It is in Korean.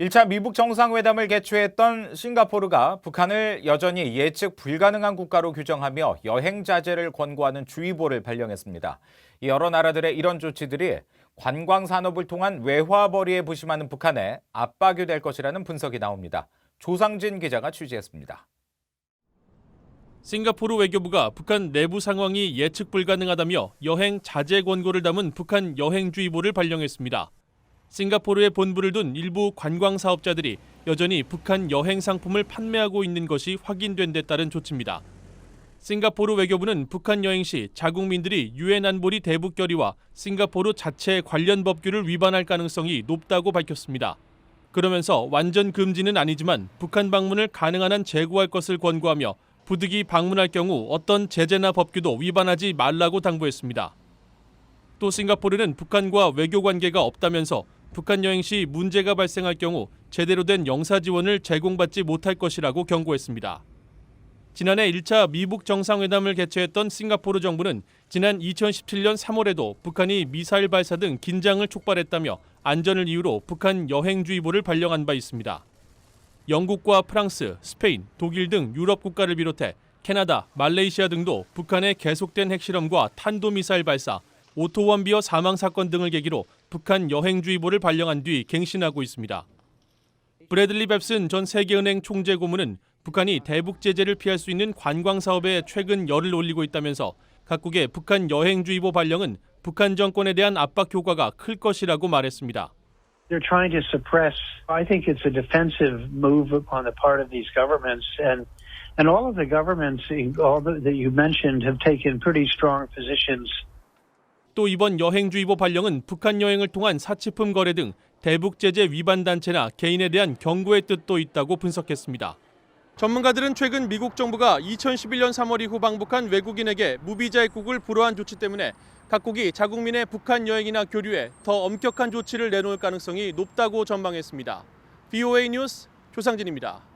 1차 미북 정상회담을 개최했던 싱가포르가 북한을 여전히 예측 불가능한 국가로 규정하며 여행 자제를 권고하는 주의보를 발령했습니다. 여러 나라들의 이런 조치들이 관광 산업을 통한 외화벌이에 부심하는 북한에 압박이 될 것이라는 분석이 나옵니다. 조상진 기자가 취재했습니다. 싱가포르 외교부가 북한 내부 상황이 예측 불가능하다며 여행 자제 권고를 담은 북한 여행주의보를 발령했습니다. 싱가포르에 본부를 둔 일부 관광 사업자들이 여전히 북한 여행 상품을 판매하고 있는 것이 확인된 데 따른 조치입니다. 싱가포르 외교부는 북한 여행 시 자국민들이 유엔 안보리 대북 결의와 싱가포르 자체 관련 법규를 위반할 가능성이 높다고 밝혔습니다. 그러면서 완전 금지는 아니지만 북한 방문을 가능한 한 제고할 것을 권고하며 부득이 방문할 경우 어떤 제재나 법규도 위반하지 말라고 당부했습니다. 또 싱가포르는 북한과 외교 관계가 없다면서 북한 여행 시 문제가 발생할 경우 제대로 된 영사 지원을 제공받지 못할 것이라고 경고했습니다. 지난해 1차 미북 정상회담을 개최했던 싱가포르 정부는 지난 2017년 3월에도 북한이 미사일 발사 등 긴장을 촉발했다며 안전을 이유로 북한 여행주의보를 발령한 바 있습니다. 영국과 프랑스, 스페인, 독일 등 유럽 국가를 비롯해 캐나다, 말레이시아 등도 북한의 계속된 핵실험과 탄도미사일 발사, 오토원비어 사망 사건 등을 계기로 북한 여행주의보를 발령한 뒤 갱신하고 있습니다. 브래들리 뱁슨 전 세계은행 총재 고문은 북한이 대북 제재를 피할 수 있는 관광 사업에 최근 열을 올리고 있다면서 각국의 북한 여행주의보 발령은 북한 정권에 대한 압박 효과가 클 것이라고 말했습니다. They're trying to suppress. I think it's a defensive move on the part of these governments, and all of the governments, all that you mentioned, have taken pretty strong positions. 또 이번 여행주의보 발령은 북한 여행을 통한 사치품 거래 등 대북 제재 위반 단체나 개인에 대한 경고의 뜻도 있다고 분석했습니다. 전문가들은 최근 미국 정부가 2011년 3월 이후 방북한 외국인에게 무비자 입국을 불허한 조치 때문에 각국이 자국민의 북한 여행이나 교류에 더 엄격한 조치를 내놓을 가능성이 높다고 전망했습니다. VOA 뉴스 조상진입니다.